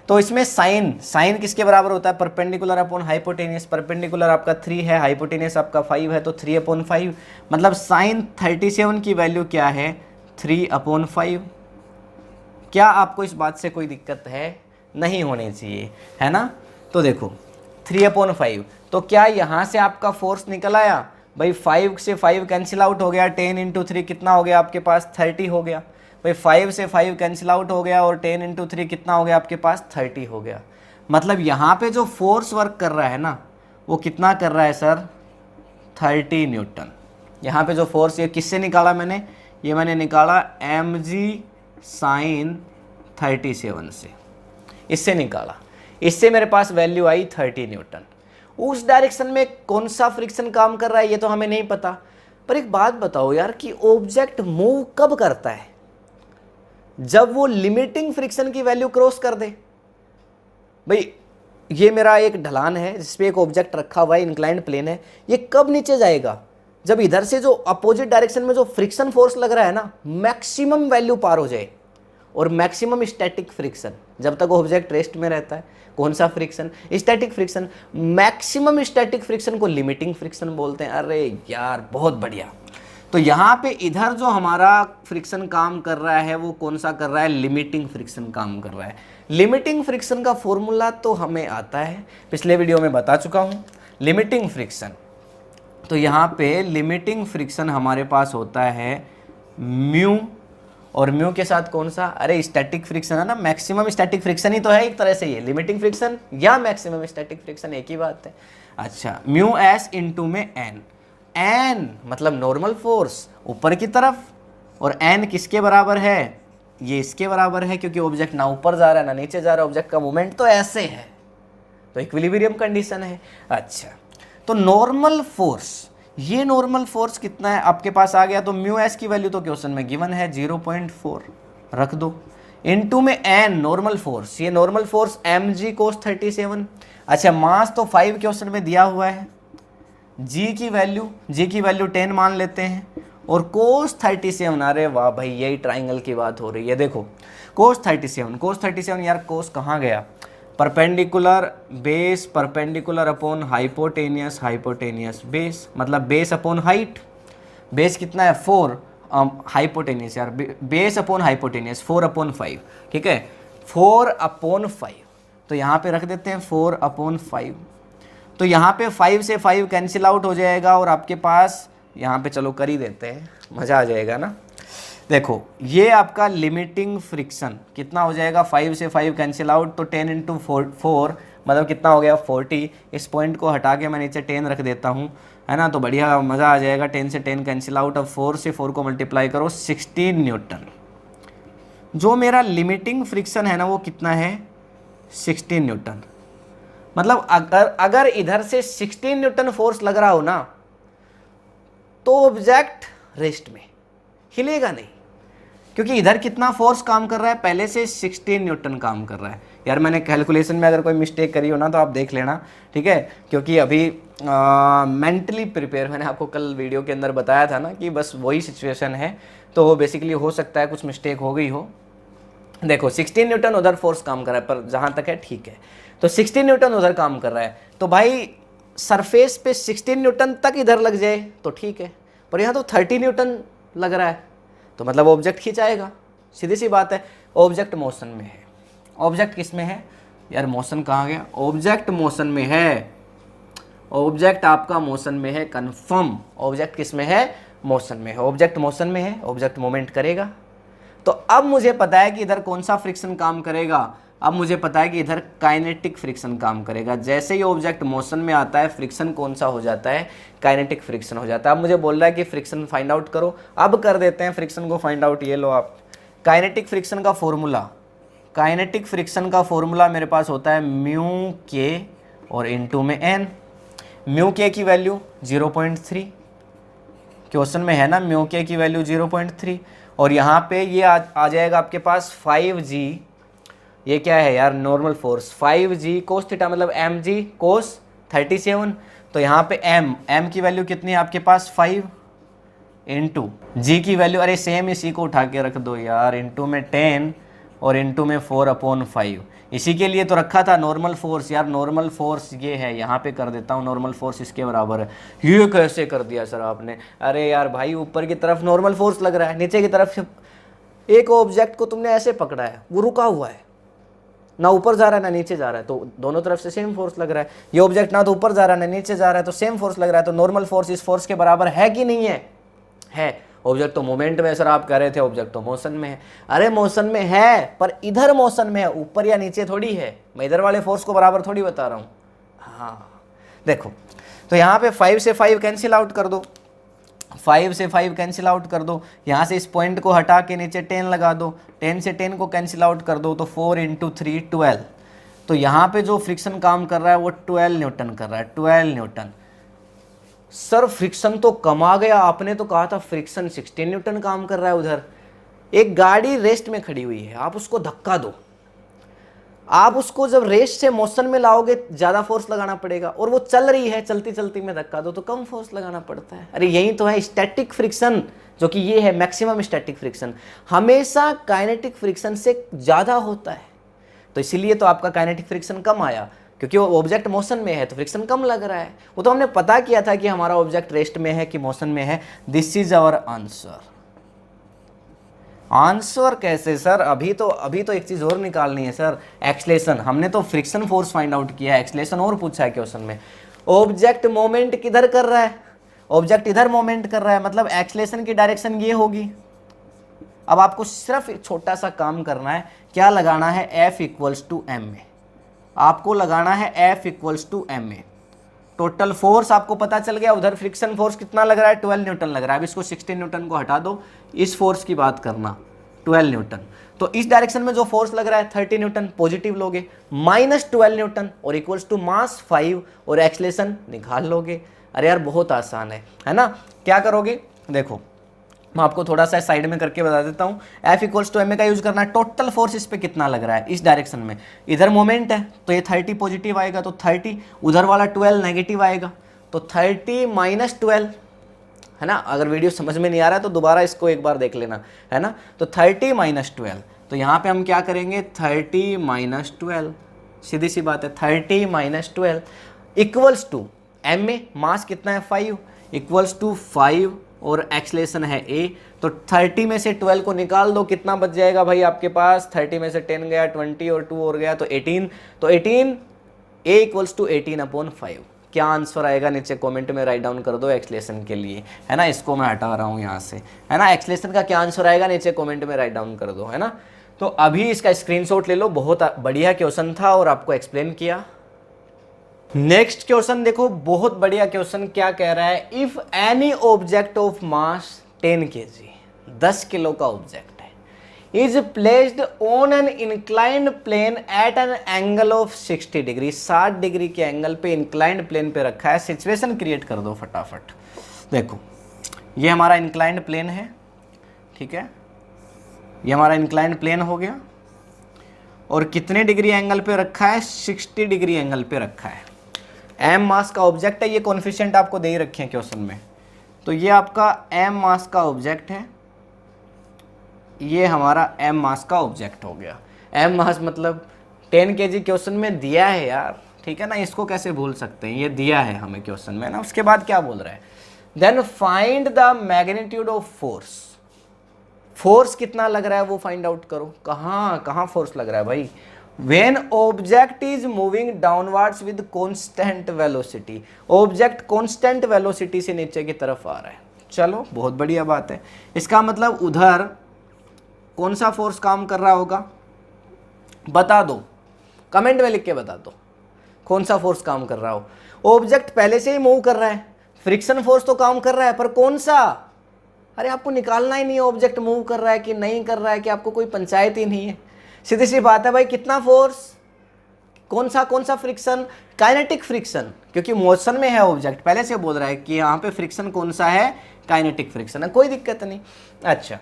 तो इसमें साइन किसके बराबर होता है, परपेंडिकुलर अपॉन हाइपोटेनियस, परपेंडिकुलर आपका 3 है, हाइपोटेनियस आपका 5 है, तो 3/5, मतलब साइन 37 की वैल्यू क्या है, 3/5। क्या आपको इस बात से कोई दिक्कत है, नहीं होनी चाहिए, है ना। तो देखो 3/5, तो क्या यहाँ से आपका फोर्स निकल आया भाई, 5 से 5 कैंसिल आउट हो गया, 10 × 3 कितना हो गया आपके पास, 30 हो गया भाई, 5 से 5 कैंसिल आउट हो गया, और 10 × 3 कितना हो गया आपके पास, 30 हो गया। मतलब यहाँ पे जो फोर्स वर्क कर रहा है ना, वो कितना कर रहा है सर, 30 न्यूटन। यहाँ पे जो फोर्स, ये किससे निकाला मैंने, ये मैंने निकाला mg sin 37 से, इससे निकाला, इससे मेरे पास वैल्यू आई 30 न्यूटन। उस डायरेक्शन में कौन सा फ्रिक्शन काम कर रहा है ये तो हमें नहीं पता, पर एक बात बताओ यार कि ऑब्जेक्ट मूव कब करता है, जब वो लिमिटिंग फ्रिक्शन की वैल्यू क्रॉस कर दे। भाई ये मेरा एक ढलान है जिसपे एक ऑब्जेक्ट रखा हुआ है, इंक्लाइंड प्लेन है, ये कब नीचे जाएगा, जब इधर से जो अपोजिट डायरेक्शन में जो फ्रिक्शन फोर्स लग रहा है ना, मैक्सिमम वैल्यू पार हो जाए। और मैक्सिमम स्टैटिक फ्रिक्शन, जब तक ऑब्जेक्ट रेस्ट में रहता है, कौन सा friction, static friction. Maximum static friction को लिमिटिंग फ्रिक्शन बोलते हैं। अरे यार बहुत बढ़िया। तो यहाँ पे इधर जो हमारा फ्रिक्शन काम कर रहा है वो कौन सा कर रहा है, लिमिटिंग फ्रिक्शन काम कर रहा है। लिमिटिंग फ्रिक्शन का फॉर्मूला तो हमें आता है, पिछले वीडियो में बता चुका हूँ, लिमिटिंग फ्रिक्शन। तो यहाँ पे लिमिटिंग फ्रिक्शन हमारे पास होता है म्यू, और म्यू के साथ कौन सा, अरे स्टैटिक फ्रिक्शन है ना, मैक्सिमम स्टैटिक फ्रिक्शन ही तो है एक तरह से, ये लिमिटिंग फ्रिक्शन या मैक्सिमम स्टैटिक फ्रिक्शन एक ही बात है। अच्छा, म्यू एस इंटू में एन, एन मतलब नॉर्मल फोर्स ऊपर की तरफ, और एन किसके बराबर है, ये इसके बराबर है, क्योंकि ऑब्जेक्ट ना ऊपर जा रहा है ना नीचे जा रहा है, ऑब्जेक्ट का मूवमेंट तो ऐसे है, तो इक्विलिब्रियम कंडीशन है। अच्छा, तो नॉर्मल फोर्स, ये नॉर्मल फोर्स कितना है आपके पास आ गया, तो म्यू एस की वैल्यू तो क्वेश्चन में गिवन है 0.4 रख दो, इनटू में एन नॉर्मल फोर्स, ये नॉर्मल फोर्स mg cos 37। अच्छा, मास तो 5 क्वेश्चन में दिया हुआ है, g की वैल्यू 10 मान लेते हैं, और cos 37, अरे वाह भाई यही ट्राइंगल की बात हो रही है। देखो cos 37 यार, cos कहाँ गया, perpendicular base perpendicular upon hypotenuse base, मतलब बेस अपॉन हाइट, बेस कितना है 4, हाइपोटेनियस यार बेस अपॉन हाइपोटेनियस 4/5, ठीक है 4/5, तो यहाँ पे रख देते हैं 4/5। तो यहाँ पे 5 से 5 कैंसिल आउट हो जाएगा, और आपके पास यहाँ पे चलो कर ही देते हैं, मज़ा आ जाएगा ना। देखो ये आपका लिमिटिंग फ्रिक्शन कितना हो जाएगा, 5 से 5 कैंसिल आउट, तो 10 × 4 मतलब कितना हो गया 40। इस पॉइंट को हटा के मैं नीचे 10 रख देता हूँ, है ना, तो बढ़िया मज़ा आ जाएगा। 10 से 10 कैंसिल आउट, अब 4 से 4 को मल्टीप्लाई करो 16 न्यूटन। जो मेरा लिमिटिंग फ्रिक्शन है ना वो कितना है 16 न्यूटन। मतलब अगर इधर से 16 न्यूटन फोर्स लग रहा हो ना, तो ऑब्जेक्ट रेस्ट में हिलेगा नहीं, क्योंकि इधर कितना फोर्स काम कर रहा है, पहले से 16 न्यूटन काम कर रहा है। यार मैंने कैलकुलेशन में अगर कोई मिस्टेक करी हो ना तो आप देख लेना, ठीक है, क्योंकि अभी मेंटली प्रिपेयर, मैंने आपको कल वीडियो के अंदर बताया था ना कि बस वही सिचुएशन है, तो बेसिकली हो सकता है कुछ मिस्टेक हो गई हो। देखो 16 न्यूटन उधर फोर्स काम कर रहा है, पर जहाँ तक है ठीक है, तो 16 न्यूटन उधर काम कर रहा है, तो भाई सरफेस पे 16 न्यूटन तक इधर लग जाए तो ठीक है, पर यहाँ तो 30 न्यूटन लग रहा है, तो मतलब ऑब्जेक्ट खिंचाएगा, सीधी सी बात है। ऑब्जेक्ट मोशन में है। ऑब्जेक्ट किस में है यार, मोशन कहाँ गया, ऑब्जेक्ट मोशन में है। ऑब्जेक्ट आपका मोशन में है, कंफर्म। ऑब्जेक्ट किस में है, मोशन में है। ऑब्जेक्ट मोशन में है, ऑब्जेक्ट मूवमेंट करेगा। तो अब मुझे पता है कि इधर कौन सा फ्रिक्शन काम करेगा, अब मुझे पता है कि इधर काइनेटिक फ्रिक्शन काम करेगा। जैसे ही ऑब्जेक्ट मोशन में आता है, फ्रिक्शन कौन सा हो जाता है, काइनेटिक फ्रिक्शन हो जाता है। अब मुझे बोल रहा है कि फ्रिक्शन फाइंड आउट करो, अब कर देते हैं फ्रिक्शन को फाइंड आउट। ये लो आप, काइनेटिक फ्रिक्शन का फॉर्मूला, काइनेटिक फ्रिक्शन का फॉर्मूला मेरे पास होता है म्यू के और इनटू में एन। म्यू के की वैल्यू 0.3, क्वेश्चन में है ना, म्यू के की वैल्यू 0.3, और यहाँ पे ये आ जाएगा आपके पास 5g। ये क्या है यार, normal force, 5g cos theta मतलब mg कोस 37। तो यहाँ पे m की वैल्यू कितनी है आपके पास 5 इंटू जी की वैल्यू, अरे सेम इसी को उठा के रख दो यार, इंटू में 10 और इंटू में 4/5। इसी के लिए तो रखा था नॉर्मल फोर्स यार, नॉर्मल फोर्स ये है, यहाँ पे कर देता हूँ, नॉर्मल फोर्स इसके बराबर है। ये कैसे कर दिया सर आपने, अरे यार भाई ऊपर की तरफ नॉर्मल फोर्स लग रहा है, नीचे की तरफ एक ऑब्जेक्ट को तुमने ऐसे पकड़ा है, वो रुका हुआ है, ना ऊपर जा रहा है ना नीचे जा रहा है, तो दोनों तरफ से सेम फोर्स लग रहा है। ये ऑब्जेक्ट ना तो ऊपर जा रहा है ना नीचे जा रहा है, तो सेम फोर्स लग रहा है, तो नॉर्मल फोर्स इस फोर्स के बराबर है कि नहीं है, है। ऑब्जेक्ट तो मोमेंट में है सर, आप कह रहे थे ऑब्जेक्ट तो मोशन में है। अरे मोशन में है, पर इधर मोशन में है, ऊपर या नीचे थोड़ी है, मैं इधर वाले फोर्स को बराबर थोड़ी बता रहा हूँ। हाँ देखो, तो यहाँ पे 5 से 5 कैंसिल आउट कर दो, 5 से 5 कैंसिल आउट कर दो, यहाँ से इस पॉइंट को हटा के नीचे 10 लगा दो, 10 से 10 को कैंसिल आउट कर दो, तो 4 इंटू 3 12। तो यहाँ पे जो फ्रिक्शन काम कर रहा है वो 12 न्यूटन कर रहा है, 12 न्यूटन। सर फ्रिक्शन तो कम आ गया, आपने तो कहा था फ्रिक्शन 16 न्यूटन काम कर रहा है। उधर एक गाड़ी रेस्ट में खड़ी हुई है, आप उसको धक्का दो, आप उसको जब रेस्ट से मोशन में लाओगे ज़्यादा फोर्स लगाना पड़ेगा, और वो चल रही है, चलती चलती में धक्का दो तो कम फोर्स लगाना पड़ता है। अरे यही तो है स्टैटिक फ्रिक्शन, जो कि ये है मैक्सिमम स्टैटिक फ्रिक्शन, हमेशा काइनेटिक फ्रिक्शन से ज़्यादा होता है। तो इसीलिए तो आपका काइनेटिक फ्रिक्शन कम आया, क्योंकि वो ऑब्जेक्ट मोशन में है तो फ्रिक्शन कम लग रहा है। वो तो हमने पता किया था कि हमारा ऑब्जेक्ट रेस्ट में है कि मोशन में है। This is our answer. Answer कैसे सर, अभी तो एक चीज और निकालनी है सर, एक्सलेशन। हमने तो फ्रिक्शन फोर्स फाइंड आउट किया है, एक्सलेशन और पूछा है क्वेश्चन में। ऑब्जेक्ट मोमेंट किधर कर रहा है, ऑब्जेक्ट इधर मोमेंट कर रहा है, मतलब एक्सलेशन की डायरेक्शन ये होगी। अब आपको सिर्फ एक छोटा सा काम करना है, क्या लगाना है, F equals to M A, आपको लगाना है F equals to M A. Total force आपको पता चल गया, उधर फ्रिक्शन फोर्स कितना लग रहा है, 12 न्यूटन लग रहा है। अब इसको 16 न्यूटन को हटा दो, इस फोर्स की बात करना, 12 न्यूटन। तो इस डायरेक्शन में जो फोर्स लग रहा है 30 न्यूटन, पॉजिटिव लोगे, माइनस 12 न्यूटन और इक्वल्स टू मास 5 और एक्सलेशन निकाल लोगे। अरे यार बहुत आसान है ना। क्या करोगे, देखो मैं आपको थोड़ा सा साइड में करके बता देता हूँ। F equals to M A का यूज करना है, टोटल फोर्स इस पे कितना लग रहा है इस डायरेक्शन में, इधर मोमेंट है तो ये 30 पॉजिटिव आएगा, तो 30, उधर वाला 12 नेगेटिव आएगा, तो 30 माइनस 12, है ना। अगर वीडियो समझ में नहीं आ रहा है तो दोबारा इसको एक बार देख लेना, है ना। तो 30 माइनस 12, तो यहाँ पे हम क्या करेंगे, 30 माइनस 12, सीधी सी बात है, 30 minus 12 equals to M a, mass कितना है 5, इक्वल्स टू 5 और एक्सलेशन है a। तो 30 में से 12 को निकाल दो, कितना बच जाएगा भाई आपके पास, 30 में से 10 गया, 20 और 2 और गया तो 18, तो 18 a इक्वल्स टू 18/5। क्या आंसर आएगा नीचे कमेंट में राइट डाउन कर दो एक्सलेशन के लिए, है ना। इसको मैं हटा रहा हूँ यहाँ से, है ना। एक्सलेशन का क्या आंसर आएगा नीचे कमेंट में राइट डाउन कर दो, है ना। तो अभी इसका स्क्रीनशॉट ले लो, बहुत बढ़िया क्वेश्चन था और आपको एक्सप्लेन किया। नेक्स्ट क्वेश्चन देखो, बहुत बढ़िया क्वेश्चन, क्या कह रहा है, if any object of mass 10 kg, 10 kilo का ऑब्जेक्ट है, is placed on an inclined plane at an angle of 60 degree, 60 degree के एंगल पे इंक्लाइंड प्लेन पे रखा है। सिचुएशन क्रिएट कर दो फटाफट। देखो ये हमारा इंक्लाइंड प्लेन है, ठीक है, ये हमारा इंक्लाइंड प्लेन हो गया, और कितने डिग्री एंगल पे रखा है, 60 डिग्री एंगल पे रखा है। एम मास का ऑब्जेक्ट है, ये कॉन्फिशिएंट आपको दे ही रखे हैं क्वेश्चन में, तो ये आपका एम मास का ऑब्जेक्ट है, ये हमारा एम मास का ऑब्जेक्ट हो गया। एम मास मतलब 10 kg क्वेश्चन में दिया है यार, ठीक है ना, इसको कैसे भूल सकते हैं, ये दिया है हमें क्वेश्चन में ना। उसके बाद क्या बोल रहा है, then find the magnitude of force. Force कितना लग रहा है वो फाइंड आउट करो। कहाँ फोर्स लग रहा है भाई, When object is moving downwards with constant velocity, object constant velocity से नीचे की तरफ आ रहा है। चलो बहुत बढ़िया बात है, इसका मतलब उधर कौन सा फोर्स काम कर रहा होगा, बता दो, कमेंट में लिख के बता दो कौन सा फोर्स काम कर रहा हो। ऑब्जेक्ट पहले से ही मूव कर रहा है, फ्रिक्शन फोर्स तो काम कर रहा है, पर कौन सा, अरे आपको निकालना ही नहीं है ऑब्जेक्ट मूव कर रहा है कि नहीं कर रहा है, कि आपको कोई पंचायत ही नहीं है। सीधी सी बात है भाई, कितना फोर्स, कौन सा फ्रिक्शन, काइनेटिक फ्रिक्शन, क्योंकि मोशन में है ऑब्जेक्ट, पहले से बोल रहा है कि यहाँ पे फ्रिक्शन कौन सा है, काइनेटिक फ्रिक्शन है, कोई दिक्कत नहीं। अच्छा,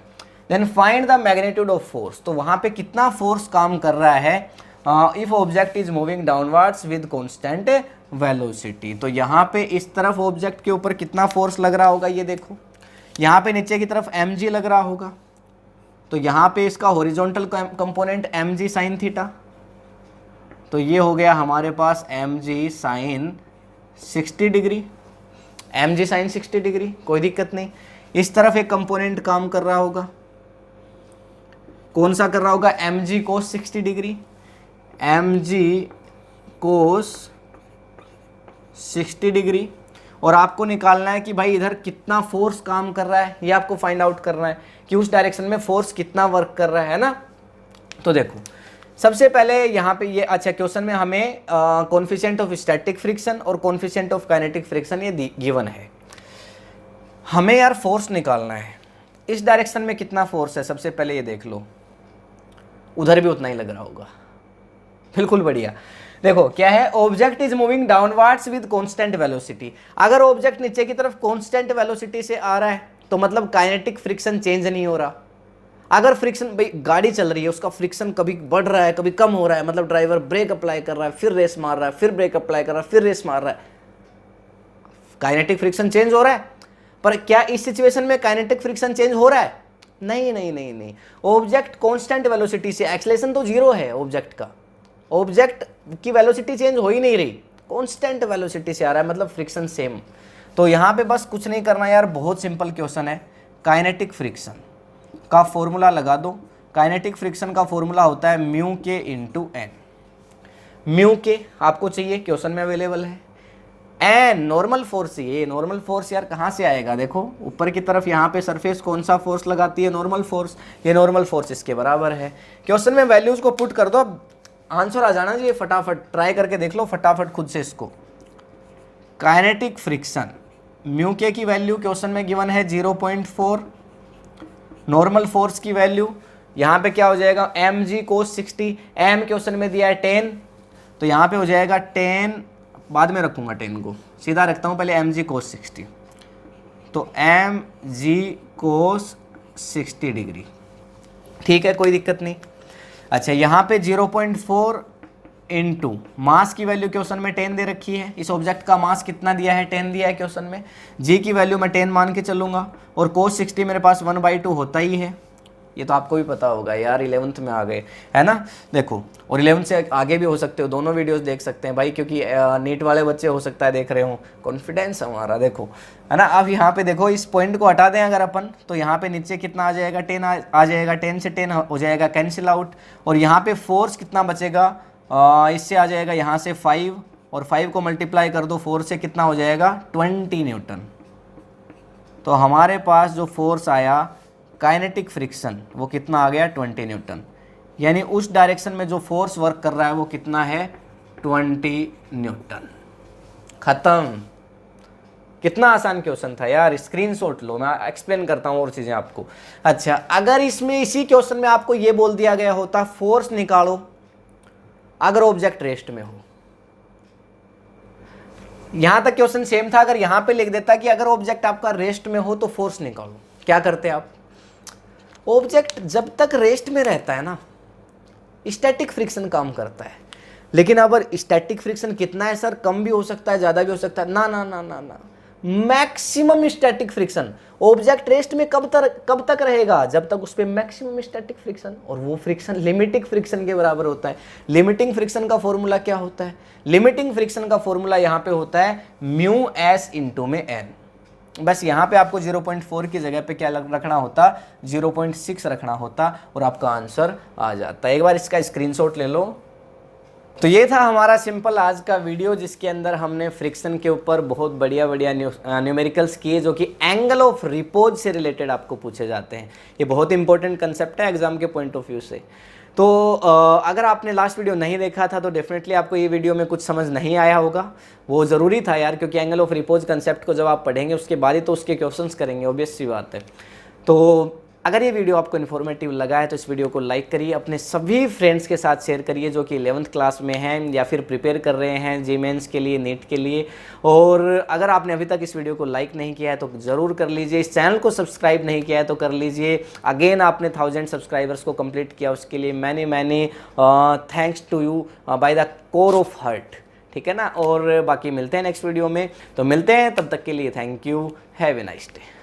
then find the magnitude of force, तो वहाँ पे कितना फोर्स काम कर रहा है if object is moving downwards with constant velocity. तो यहाँ पे इस तरफ ऑब्जेक्ट के ऊपर कितना फोर्स लग रहा होगा, ये देखो, यहाँ पे नीचे की तरफ mg लग रहा होगा, तो यहाँ पे इसका horizontal component mg sine theta, तो ये हो गया हमारे पास mg sine 60 degree, mg sine 60 degree, कोई दिक्कत नहीं। इस तरफ एक कंपोनेंट काम कर रहा होगा, कौन सा कर रहा होगा, mg कोस 60 डिग्री, mg कोस 60 डिग्री। और आपको निकालना है कि भाई इधर कितना फोर्स काम कर रहा है, ये आपको फाइंड आउट करना है कि उस डायरेक्शन में फोर्स कितना वर्क कर रहा है ना। तो देखो सबसे पहले यहाँ पे ये, अच्छा क्वेश्चन में हमें कोएफिशिएंट ऑफ स्टैटिक फ्रिक्शन और कोएफिशिएंट ऑफ काइनेटिक फ्रिक्शन ये गिवन है, हमें यार फोर्स निकालना है। इस डायरेक्शन में कितना फोर्स है सबसे पहले ये देख लो, उधर भी उतना ही लग रहा होगा, बिल्कुल बढ़िया। देखो क्या है, object is moving downwards with constant velocity. अगर ऑब्जेक्ट नीचे की तरफ कांस्टेंट वेलोसिटी से आ रहा है तो मतलब काइनेटिक फ्रिक्शन चेंज नहीं हो रहा। अगर फ्रिक्शन, भाई गाड़ी चल रही है उसका फ्रिक्शन कभी बढ़ रहा है कभी कम हो रहा है, मतलब ड्राइवर ब्रेक अप्लाई कर रहा है फिर रेस मार रहा है, फिर ब्रेक अप्लाई कर रहा है फिर रेस मार रहा है, काइनेटिक फ्रिक्शन चेंज हो रहा है। पर क्या इस सिचुएशन में काइनेटिक फ्रिक्शन चेंज हो रहा है, नहीं नहीं नहीं नहीं। ऑब्जेक्ट कांस्टेंट वेलोसिटी से, एक्सेलरेशन तो जीरो है ऑब्जेक्ट का, ऑब्जेक्ट की वेलोसिटी चेंज हो ही नहीं रही, कांस्टेंट वेलोसिटी से आ रहा है, मतलब फ्रिक्शन सेम। तो यहाँ पे बस कुछ नहीं करना यार, बहुत सिंपल क्वेश्चन है। काइनेटिक फ्रिक्शन का फॉर्मूला लगा दो। काइनेटिक फ्रिक्शन का फॉर्मूला होता है म्यू के इंटू एन। म्यू के आपको चाहिए, क्वेश्चन में अवेलेबल है। एन नॉर्मल फोर्स चाहिए, नॉर्मल फोर्स यार कहाँ से आएगा, देखो ऊपर की तरफ यहाँ पे सरफेस कौन सा फोर्स लगाती है, नॉर्मल फोर्स, ये नॉर्मल फोर्स इसके बराबर है। क्वेश्चन में वैल्यूज को पुट कर दो, आंसर आ जाना चाहिए फटाफट, ट्राई करके देख लो फटाफट खुद से इसको। काइनेटिक फ्रिक्शन म्यू के की वैल्यू क्वेश्चन में गिवन है 0.4, नॉर्मल फोर्स की वैल्यू यहाँ पे क्या हो जाएगा, mg कोस 60, m क्वेश्चन में दिया है 10, तो यहाँ पे हो जाएगा 10, बाद में रखूंगा 10 को, सीधा रखता हूँ पहले mg कोस 60, तो mg कोस 60 डिग्री, ठीक है कोई दिक्कत नहीं। अच्छा यहाँ पे 0.4 इंटू मास की वैल्यू क्वेश्चन में 10 दे रखी है, इस ऑब्जेक्ट का मास कितना दिया है, 10 दिया है क्वेश्चन में, जी की वैल्यू मैं 10 मान के चलूंगा, और कोस 60 मेरे पास 1/2 होता ही है, ये तो आपको भी पता होगा यार, 11th में आ गए है ना। देखो और 11th से आगे भी हो सकते हो, दोनों वीडियोस देख सकते हैं भाई, क्योंकि नीट वाले बच्चे हो सकता है देख रहे हो, कॉन्फिडेंस हमारा देखो है ना। अब यहाँ पे देखो इस पॉइंट को हटा दें अगर अपन, तो यहाँ पे नीचे कितना आ जाएगा, 10 आ जाएगा, 10 से 10 हो जाएगा कैंसिल आउट, और यहाँ पे फोर्स कितना बचेगा, इससे आ जाएगा यहाँ से 5, और 5 को मल्टीप्लाई कर दो 4 से, कितना हो जाएगा 20 न्यूटन। तो हमारे पास जो फोर्स आया काइनेटिक फ्रिक्शन वो कितना आ गया 20 न्यूटन, यानी उस डायरेक्शन में जो फोर्स वर्क कर रहा है वो कितना है 20 न्यूटन। खत्म। कितना आसान क्वेश्चन था यार, स्क्रीनशॉट लो, मैं एक्सप्लेन करता हूँ और चीज़ें आपको। अच्छा अगर इसमें इसी क्वेश्चन में आपको ये बोल दिया गया होता फोर्स निकालो अगर ऑब्जेक्ट रेस्ट में हो, यहां तक क्वेश्चन सेम था, अगर यहां पे लिख देता कि अगर ऑब्जेक्ट आपका रेस्ट में हो तो फोर्स निकालो, क्या करते आप, ऑब्जेक्ट जब तक रेस्ट में रहता है ना स्टैटिक फ्रिक्शन काम करता है, लेकिन अब स्टैटिक फ्रिक्शन कितना है सर, कम भी हो सकता है ज़्यादा भी हो सकता है, ना ना ना ना ना, maximum static friction. Object rest में कब तक रहेगा? जब तक उस पर मैक्सिमम स्टैटिक फ्रिक्शन, और वो फ्रिक्शन लिमिटिंग फ्रिक्शन के बराबर होता है। लिमिटिंग फ्रिक्शन का फॉर्मूला क्या होता है? लिमिटिंग फ्रिक्शन का फॉर्मूला यहाँ पे होता है म्यू एस इंटू में एन। बस यहाँ पे आपको 0.4 की जगह पे क्या रखना होता, 0.6 रखना होता, और आपका आंसर आ जाता। एक बार इसका स्क्रीनशॉट ले लो। तो ये था हमारा सिंपल आज का वीडियो, जिसके अंदर हमने फ्रिक्शन के ऊपर बहुत बढ़िया न्यूमेरिकल्स किए, जो कि एंगल ऑफ रिपोज से रिलेटेड आपको पूछे जाते हैं। ये बहुत इंपॉर्टेंट कंसेप्ट है एग्जाम के पॉइंट ऑफ व्यू से। तो अगर आपने लास्ट वीडियो नहीं देखा था तो डेफिनेटली आपको ये वीडियो में कुछ समझ नहीं आया होगा। वो ज़रूरी था यार, क्योंकि एंगल ऑफ रिपोज कंसेप्ट को जब आप पढ़ेंगे उसके बाद ही तो उसके क्वेश्चंस करेंगे, ऑब्वियस सी बात है। तो अगर ये वीडियो आपको इन्फॉर्मेटिव लगा है तो इस वीडियो को लाइक करिए, अपने सभी फ्रेंड्स के साथ शेयर करिए जो कि 11th क्लास में हैं या फिर प्रिपेयर कर रहे हैं जी मेंस के लिए, नीट के लिए। और अगर आपने अभी तक इस वीडियो को लाइक नहीं किया है तो ज़रूर कर लीजिए। इस चैनल को सब्सक्राइब नहीं किया है तो कर लीजिए। अगेन आपने 1000 सब्सक्राइबर्स को कंप्लीट किया, उसके लिए मैंने thanks to you by the core of heart, ठीक है ना। और बाकी मिलते हैं नेक्स्ट वीडियो में। तो मिलते हैं, तब तक के लिए thank you, have a nice day.